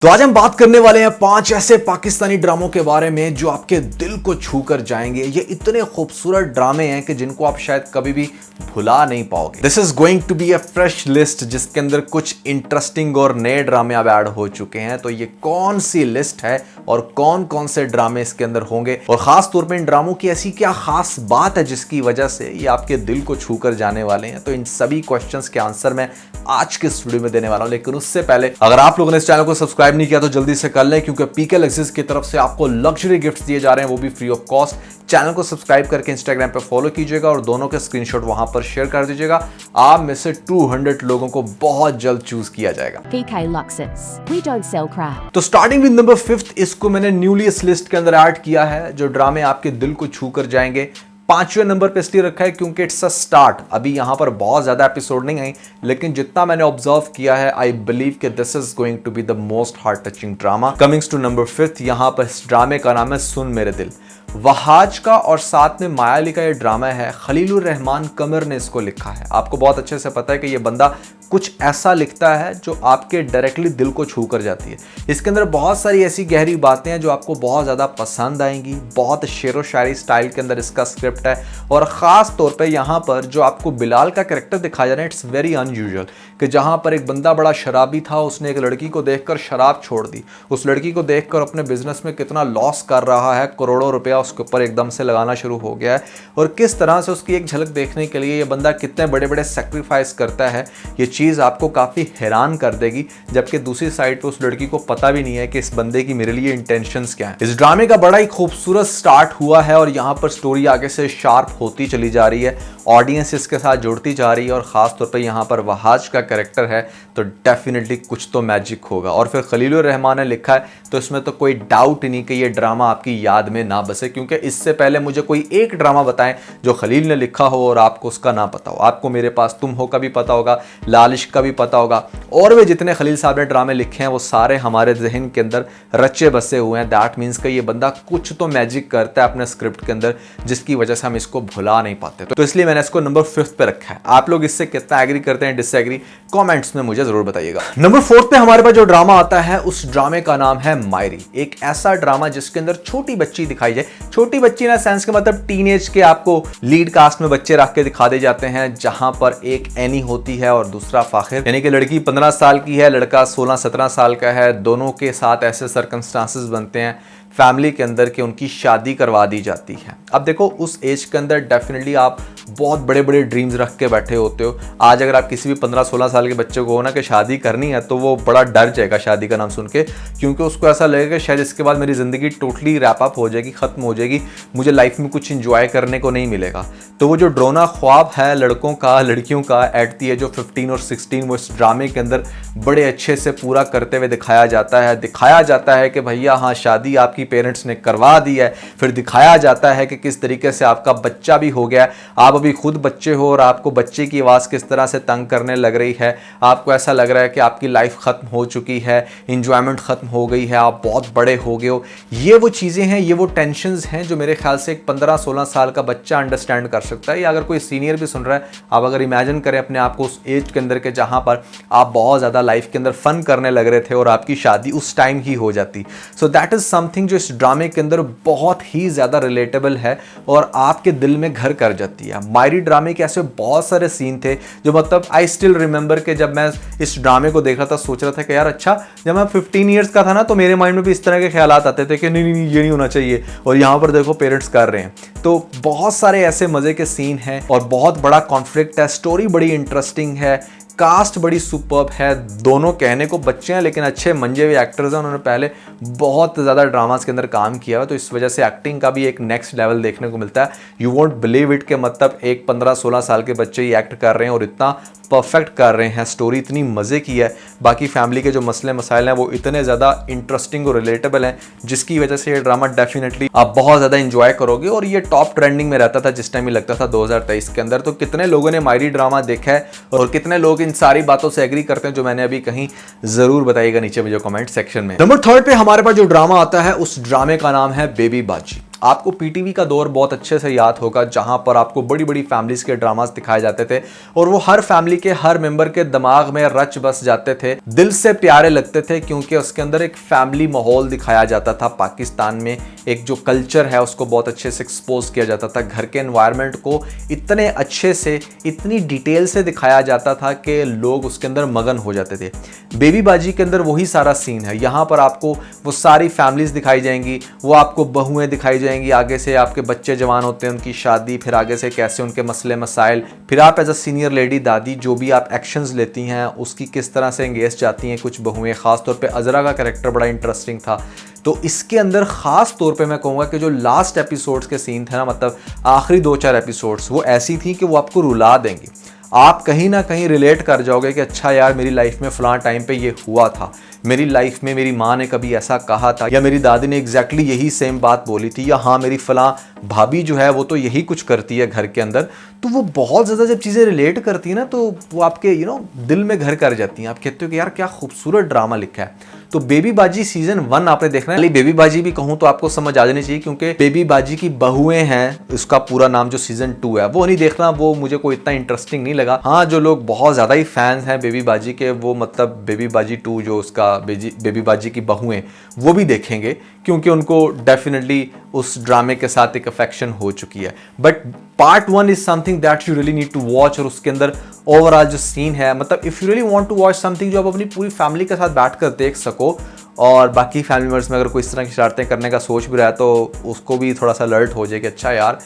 तो आज हम बात करने वाले हैं 5 ऐसे पाकिस्तानी ड्रामों के बारे में जो आपके दिल को छू कर जाएंगे। ये इतने खूबसूरत ड्रामे हैं कि जिनको आप शायद कभी भी भुला नहीं पाओगे। This is going to be a fresh list जिसके अंदर कुछ इंटरेस्टिंग और नए ड्रामे अब ऐड हो चुके हैं। तो ये कौन सी लिस्ट है और कौन कौन से ड्रामे इसके अंदर होंगे और खास तौर पे इन ड्रामों की ऐसी क्या खास बात है जिसकी वजह से ये आपके दिल को छू कर जाने वाले हैं। तो इन सभी क्वेश्चंस के आंसर मैं आज के इस वीडियो में देने वाला हूं। लेकिन उससे पहले अगर आप लोगों ने इस चैनल को सब्सक्राइब नहीं किया तो जल्दी से कर लें, क्योंकि पीके लेक्सिस की तरफ से आपको लग्जरी गिफ्ट्स दिए जा रहे हैं, वो भी फ्री ऑफ कॉस्ट। चैनल को सब्सक्राइब करके इंस्टाग्राम पे फॉलो कीजिएगा और दोनों के स्क्रीनशॉट वहां पर शेयर कर दीजिएगा। आप में से 200 लोगों को बहुत जल्द चूज किया जाएगा। PK Luxus. We don't sell crap. तो स्टार्टिंग विद नंबर 5, इसको मैंने न्यूली इस लिस्ट के अंदर ऐड किया है जो ड्रामे आपके दिल को छू कर जाएंगे। 5वें नंबर पे इसलिए रखा है क्योंकि इट्स अ स्टार्ट। अभी यहां पर बहुत ज्यादा एपिसोड नहीं आई, लेकिन जितना मैंने ऑब्जर्व किया है आई बिलीव कि this is going to be the most heart touching drama. Comings to number 5, यहां पर इस ड्रामे का नाम है सुन मेरे दिल। वहाज का और साथ में माया अली का ये ड्रामा है। खलीलुर रहमान कमर ने इसको लिखा है। आपको बहुत अच्छे से पता है कि ये बंदा कुछ ऐसा लिखता है जो आपके डायरेक्टली दिल को छू कर जाती है। इसके अंदर बहुत सारी ऐसी गहरी बातें हैं जो आपको बहुत ज़्यादा पसंद आएंगी। बहुत शेरो शायरी स्टाइल के अंदर इसका स्क्रिप्ट है और ख़ास तौर पे यहाँ पर जो आपको बिलाल का कैरेक्टर दिखाया जा रहा है, इट्स वेरी अनयूजुअल। कि जहाँ पर एक बंदा बड़ा शराबी था, उसने एक लड़की को देखकर शराब छोड़ दी। उस लड़की को देखकर अपने बिजनेस में कितना लॉस कर रहा है, करोड़ों रुपया उसके ऊपर एकदम से लगाना शुरू हो गया है। और किस तरह से उसकी एक झलक देखने के लिए ये बंदा कितने बड़े बड़े सेक्रीफाइस करता है, ये चीज़ आपको काफ़ी हैरान कर देगी। जबकि दूसरी साइड पे उस लड़की को पता भी नहीं है कि इस बंदे की मेरे लिए इंटेंशंस क्या हैं। इस ड्रामे का बड़ा ही खूबसूरत स्टार्ट हुआ है और यहाँ पर स्टोरी आगे से शार्प होती चली जा रही है, ऑडियंस इसके साथ जुड़ती जा रही है और ख़ास तौर पे यहाँ पर वहाज का कैरेक्टर है तो डेफिनेटली कुछ तो मैजिक होगा। और फिर खलीलुर रहमान ने लिखा है तो इसमें तो कोई डाउट ही नहीं कि ये ड्रामा आपकी याद में ना बसे। क्योंकि इससे पहले मुझे कोई एक ड्रामा बताएं जो खलील ने लिखा हो और आपको उसका ना पता हो। आपको मेरे पास तुम हो का भी पता होगा, लालिश का भी पता होगा, और वे जितने खलील साहब ने ड्रामे लिखे हैं वो सारे हमारे जहन के अंदर रचे बसे हुए हैं। दैट मीन्स कि ये बंदा कुछ तो मैजिक करता है अपने स्क्रिप्ट के अंदर जिसकी वजह से हम इसको भुला नहीं पाते। तो इसलिए मैंने इसको नंबर 5 पे रखा है। आप लोग इससे कितना एग्री करते हैं, डिसएग्री, कमेंट्स में मुझे जरूर बताइएगा। नंबर 4 पे हमारे पास जो ड्रामा आता है उस ड्रामे का नाम है मायरी। एक ऐसा ड्रामा जिसके अंदर छोटी बच्ची दिखाई जाए। छोटी बच्ची ना सेंस के मतलब टीनेज के आपको लीड कास्ट में बच्चे रख के दिखा दे जाते हैं, जहां पर एक एनी होती है और दूसरा फाखिर। यानी कि लड़की 15 साल की है, लड़का 16-17 साल का है। दोनों के साथ ऐसे सर्कमस्टांसेस बनते हैं फैमिली के अंदर कि उनकी शादी करवा दी जाती है। अब देखो उस एज के अंदर डेफिनेटली आप बहुत बड़े बड़े ड्रीम्स रख के बैठे होते हो। आज अगर आप किसी भी 15-16 साल के बच्चे को हो ना कि शादी करनी है तो वो बड़ा डर जाएगा शादी का नाम सुन के, क्योंकि उसको ऐसा लगेगा कि शायद इसके बाद मेरी ज़िंदगी टोटली रैप अप हो जाएगी, ख़त्म हो जाएगी, मुझे लाइफ में कुछ इंजॉय करने को नहीं मिलेगा। तो वो जो ड्रोना ख्वाब है लड़कों का, लड़कियों का एट दी एज ऑफ 15 और 16 वो इस ड्रामे के अंदर बड़े अच्छे से पूरा करते हुए दिखाया जाता है। दिखाया जाता है कि भैया हाँ शादी आपकी पेरेंट्स ने करवा दी है। फिर दिखाया जाता है कि किस तरीके से आपका बच्चा भी हो गया, आप अभी खुद बच्चे हो और आपको बच्चे की आवाज़ किस तरह से तंग करने लग रही है। आपको ऐसा लग रहा है कि आपकी लाइफ ख़त्म हो चुकी है, इंजॉयमेंट ख़त्म हो गई है, आप बहुत बड़े हो गए हो। ये वो चीज़ें हैं, ये वो टेंशन्स हैं जो मेरे ख्याल से एक 15-16 साल का बच्चा अंडरस्टैंड कर सकता है, या अगर कोई सीनियर भी सुन रहा है। आप अगर इमेजिन करें अपने आप को उस एज के अंदर के जहाँ पर आप बहुत ज़्यादा लाइफ के अंदर फन करने लग रहे थे और आपकी शादी उस टाइम ही हो जाती। सो दैट इज़ समथिंग जो इस ड्रामे के अंदर बहुत ही ज़्यादा रिलेटेबल है और आपके दिल में घर कर जाती है। मायरी ड्रामे के ऐसे बहुत सारे सीन थे जो मतलब आई स्टिल रिमेंबर कि जब मैं इस ड्रामे को देख रहा था सोच रहा था कि यार अच्छा, जब मैं 15 ईयर्स का था ना तो मेरे माइंड में भी इस तरह के ख्यालात आते थे कि नहीं ये नहीं होना चाहिए, और यहाँ पर देखो पेरेंट्स कर रहे हैं। तो बहुत सारे ऐसे मज़े के सीन हैं और बहुत बड़ा कॉन्फ्लिक्ट है। स्टोरी बड़ी इंटरेस्टिंग है, कास्ट बड़ी सुपर्ब है। दोनों कहने को बच्चे हैं लेकिन अच्छे मंजे हुए एक्टर्स हैं। उन्होंने पहले बहुत ज़्यादा ड्रामास के अंदर काम किया है, तो इस वजह से एक्टिंग का भी एक नेक्स्ट लेवल देखने को मिलता है। यू वोंट बिलीव इट के मतलब एक 15-16 साल के बच्चे ही एक्ट कर रहे हैं और इतना परफेक्ट कर रहे हैं। स्टोरी इतनी मज़े की है, बाकी फैमिली के जो मसले मसाइल हैं वो इतने ज़्यादा इंटरेस्टिंग और रिलेटेबल हैं जिसकी वजह से ये ड्रामा डेफिनेटली आप बहुत ज़्यादा इंजॉय करोगे। और ये टॉप ट्रेंडिंग में रहता था जिस टाइम ही लगता था 2023 के अंदर। तो कितने लोगों ने मायरी ड्रामा देखा है और कितने लोग इन सारी बातों से एग्री करते हैं जो मैंने अभी कहीं, जरूर बताइएगा नीचे मुझे कमेंट सेक्शन में। नंबर 3 पे हमारे पास जो ड्रामा आता है उस ड्रामे का नाम है बेबी बाजी। आपको पीटीवी का दौर बहुत अच्छे से याद होगा, जहां पर आपको बड़ी बड़ी फैमिलीज के ड्रामास दिखाए जाते थे और वो हर फैमिली के हर मेंबर के दिमाग में रच बस जाते थे, दिल से प्यारे लगते थे, क्योंकि उसके अंदर एक फैमिली माहौल दिखाया जाता था। पाकिस्तान में एक जो कल्चर है उसको बहुत अच्छे से एक्सपोज किया जाता था। घर के एनवायरनमेंट को इतने अच्छे से, इतनी डिटेल से दिखाया जाता था कि लोग उसके अंदर मगन हो जाते थे। बेबी बाजी के अंदर वही सारा सीन है। यहाँ पर आपको वो सारी फैमिलीज दिखाई जाएंगी, वो आपको बहुएं दिखाई जाएंगी, आगे से आपके बच्चे जवान होते हैं, उनकी शादी, फिर आगे से कैसे उनके मसले मसाइल, फिर आप एज अ सीनियर लेडी दादी जो भी आप एक्शंस लेती हैं उसकी किस तरह से एंगेज जाती हैं कुछ बहुएं। ख़ास तौर पे अजरा का कैरेक्टर बड़ा इंटरेस्टिंग था। तो इसके अंदर ख़ास तौर पे मैं कहूँगा कि जो लास्ट एपिसोड्स के सीन थे ना, मतलब आखिरी 2-4 एपिसोड्स, वो ऐसी थी कि वो आपको रुला देंगी। आप कहीं ना कहीं रिलेट कर जाओगे कि अच्छा यार, मेरी लाइफ में फ़लाँ टाइम पे ये हुआ था, मेरी लाइफ में मेरी माँ ने कभी ऐसा कहा था, या मेरी दादी ने एग्जैक्टली यही सेम बात बोली थी, या हाँ मेरी फ़लाँ भाभी जो है वो तो यही कुछ करती है घर के अंदर। तो वो बहुत ज़्यादा जब चीज़ें रिलेट करती है ना, तो वो आपके दिल में घर कर जाती हैं। आप कहते हो कि यार क्या खूबसूरत ड्रामा लिखा है। तो बेबी बाजी सीजन 1 आपने देखना है। बेबी बाजी भी कहूँ तो आपको समझ आ जानी चाहिए, क्योंकि बेबी बाजी की बहुएं हैं, उसका पूरा नाम जो सीजन 2 है वो नहीं देखना, वो मुझे कोई इतना इंटरेस्टिंग नहीं लगा। हाँ, जो लोग बहुत ज़्यादा ही फैंस हैं बेबी बाजी के, वो मतलब बेबी बाजी 2 जो उसका बेबी बाजी की बहुएं, वो भी देखेंगे, क्योंकि उनको डेफिनेटली उस ड्रामे के साथ एक अफेक्शन हो चुकी है। But part 1 is something that you really need to watch. और उसके अंदर ओवरऑल जो सीन है, मतलब if you really want to watch something जो आप अपनी पूरी फैमिली के साथ बैठकर देख सको, और बाकी फैमिली मेम्बर्स में अगर कोई इस तरह की शरारतें करने का सोच भी रहा है तो उसको भी थोड़ा सा अलर्ट हो जाए कि अच्छा यार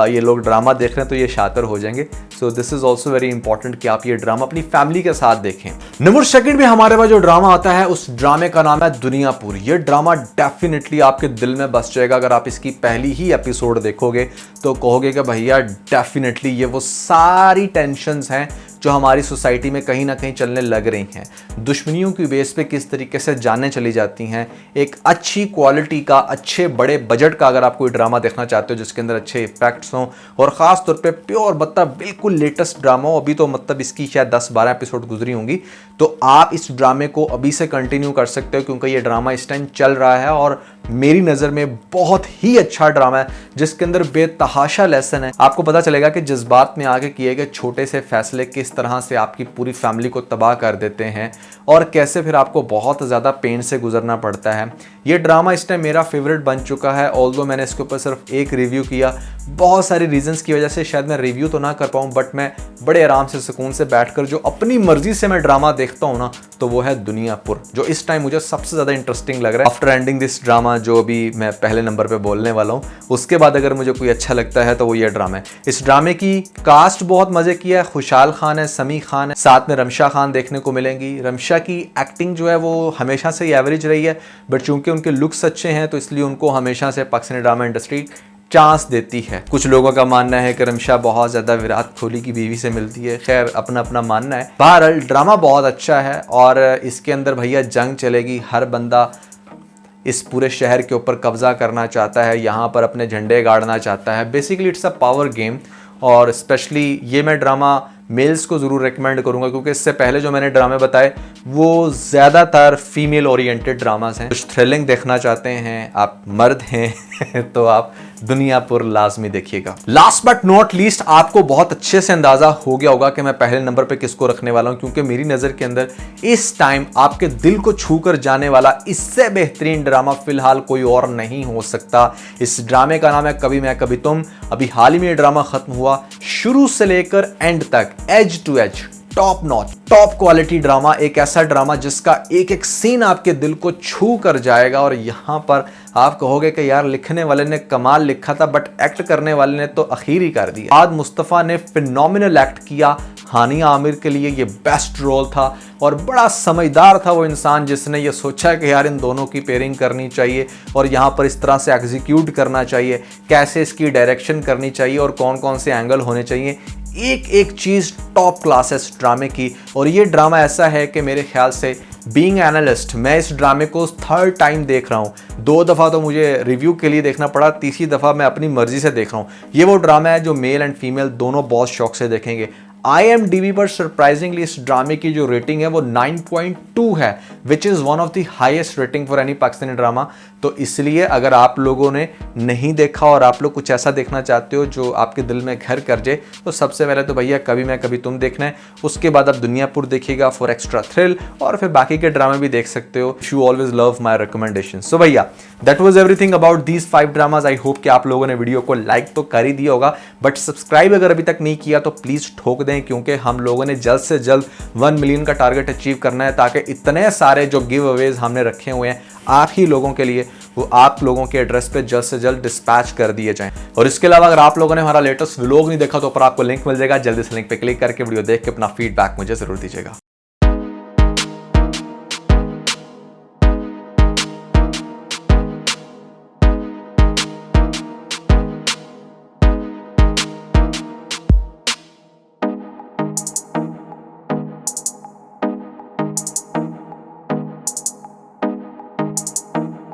ये लोग ड्रामा देख रहे हैं तो ये शातिर हो जाएंगे। So this is also very important कि आप ये ड्रामा अपनी फैमिली के साथ देखें। नंबर सेकंड में हमारे पास जो ड्रामा आता है, उस ड्रामे का नाम है दुनियापुर। ये ड्रामा डेफिनेटली आपके दिल में बस जाएगा। अगर आप इसकी पहली ही एपिसोड देखोगे तो कहोगे कि भैया डेफिनेटली ये वो सारी टेंशंस हैं जो हमारी सोसाइटी में कहीं ना कहीं चलने लग रही हैं। दुश्मनियों की बेस पे किस तरीके से जानें चली जाती हैं। एक अच्छी क्वालिटी का, अच्छे बड़े बजट का अगर आप कोई ड्रामा देखना चाहते हो जिसके अंदर अच्छे इफेक्ट्स हों और ख़ास तौर पे प्योर मतलब बिल्कुल लेटेस्ट ड्रामा हो, अभी तो मतलब इसकी शायद 10-12 एपिसोड गुजरी होंगी, तो आप इस ड्रामे को अभी से कंटिन्यू कर सकते हो, क्योंकि ये ड्रामा इस टाइम चल रहा है और मेरी नज़र में बहुत ही अच्छा ड्रामा है जिसके अंदर बेतहाशा लेसन है। आपको पता चलेगा कि जज्बात में आके किए गए छोटे से फैसले किस तरह से आपकी पूरी फैमिली को तबाह कर देते हैं और कैसे फिर आपको बहुत ज़्यादा पेन से गुजरना पड़ता है। ये ड्रामा इस टाइम मेरा फेवरेट बन चुका है। ऑल्दो मैंने इसके ऊपर सिर्फ एक रिव्यू किया, बहुत सारी रीजंस की वजह से शायद मैं रिव्यू तो ना कर पाऊँ, बट मैं बड़े आराम से सुकून से बैठकर जो अपनी मर्जी से मैं ड्रामा देखता हूँ ना, तो वो है दुनियापुर, जो इस टाइम मुझे सबसे ज़्यादा इंटरेस्टिंग लग रहा है। आफ्टर एंडिंग दिस ड्रामा, जो अभी मैं पहले नंबर पे बोलने वाला हूँ, उसके बाद अगर मुझे कोई अच्छा लगता है तो वो ये ड्रामा है। इस ड्रामे की कास्ट बहुत मज़े की है। खुशहाल खान है, समी खान है, साथ में रमशा खान देखने को मिलेंगी। रमशा की एक्टिंग जो है वो हमेशा से एवरेज रही है, बट चूंकि उनके लुक्स अच्छे हैं तो इसलिए उनको हमेशा से पाकिस्तानी ड्रामा इंडस्ट्री चांस देती है। कुछ लोगों का मानना है कि रमशा बहुत ज़्यादा विराट कोहली की बीवी से मिलती है, खैर अपना अपना मानना है। बहरहाल ड्रामा बहुत अच्छा है और इसके अंदर भैया जंग चलेगी। हर बंदा इस पूरे शहर के ऊपर कब्जा करना चाहता है, यहाँ पर अपने झंडे गाड़ना चाहता है। Basically it's a power game, और स्पेशली ये मैं ड्रामा मेल्स को ज़रूर रेकमेंड करूँगा, क्योंकि इससे पहले जो मैंने ड्रामे बताए वो ज़्यादातर फीमेल ओरिएंटेड ड्रामास हैं। कुछ थ्रिलिंग देखना चाहते हैं, आप मर्द हैं तो आप दुनियापुर लाजमी देखिएगा। लास्ट बट नॉट लीस्ट, आपको बहुत अच्छे से अंदाजा हो गया होगा कि मैं पहले नंबर पे किसको रखने वाला हूं, क्योंकि मेरी नज़र के अंदर इस टाइम आपके दिल को छू कर जाने वाला इससे बेहतरीन ड्रामा फिलहाल कोई और नहीं हो सकता। इस ड्रामे का नाम है कभी मैं कभी तुम। अभी हाल ही में ये ड्रामा खत्म हुआ, शुरू से लेकर एंड तक edge to edge top notch, top quality drama. एक ऐसा ड्रामा जिसका एक एक सीन आपके दिल को छू कर जाएगा, और यहाँ पर आप कहोगे कि यार लिखने वाले ने कमाल लिखा था, बट एक्ट करने वाले ने तो अखीर ही कर दिया। आद मुस्तफ़ा ने फिनोमिनल एक्ट किया। हानिया आमिर के लिए ये बेस्ट रोल था, और बड़ा समझदार था वो इंसान जिसने ये सोचा कि यार इन दोनों की पेयरिंग करनी चाहिए और यहाँ पर इस तरह से एग्जीक्यूट करना चाहिए, कैसे इसकी डायरेक्शन करनी चाहिए और कौन कौन से एंगल होने चाहिए। एक एक चीज़ टॉप क्लास है इस ड्रामे की। और ये ड्रामा ऐसा है कि मेरे ख्याल से बीइंग एनालिस्ट मैं इस ड्रामे को 3rd टाइम देख रहा हूँ। 2 दफ़ा तो मुझे रिव्यू के लिए देखना पड़ा, तीसरी दफ़ा मैं अपनी मर्जी से देख रहा हूँ। ये वो ड्रामा है जो मेल एंड फीमेल दोनों बहुत शौक से देखेंगे। IMDb पर सरप्राइजिंगली इस ड्रामे की जो रेटिंग है वो 9.2 है, which is one of the highest rating for any Pakistani drama. तो इसलिए अगर आप लोगों ने नहीं देखा और आप लोग कुछ ऐसा देखना चाहते हो जो आपके दिल में घर कर जाए, तो सबसे पहले तो भैया कभी मैं कभी तुम देखना है, उसके बाद आप दुनियापुर देखिएगा फॉर एक्स्ट्रा थ्रिल, और फिर बाकी के ड्रामे भी देख सकते हो। You always love my recommendation. So भैया that was everything about these 5 dramas. I hope कि आप लोगों ने वीडियो को लाइक तो कर ही दिया होगा, बट सब्सक्राइब अगर अभी तक नहीं किया तो प्लीज ठोक दें, क्योंकि हम लोगों ने जल्द से जल्द 1 मिलियन का टारगेट अचीव करना है, ताकि इतने सारे जो गिव अवेज हमने रखे हुए हैं आप ही लोगों के लिए, वो आप लोगों के एड्रेस पे जल्द से जल्द डिस्पैच कर दिए जाएं। और इसके अलावा अगर आप लोगों ने हमारा लेटेस्ट व्लॉग नहीं देखा तो ऊपर आपको लिंक मिल जाएगा, जल्दी से लिंक पे क्लिक करके वीडियो देख के अपना फीडबैक मुझे जरूर दीजिएगा।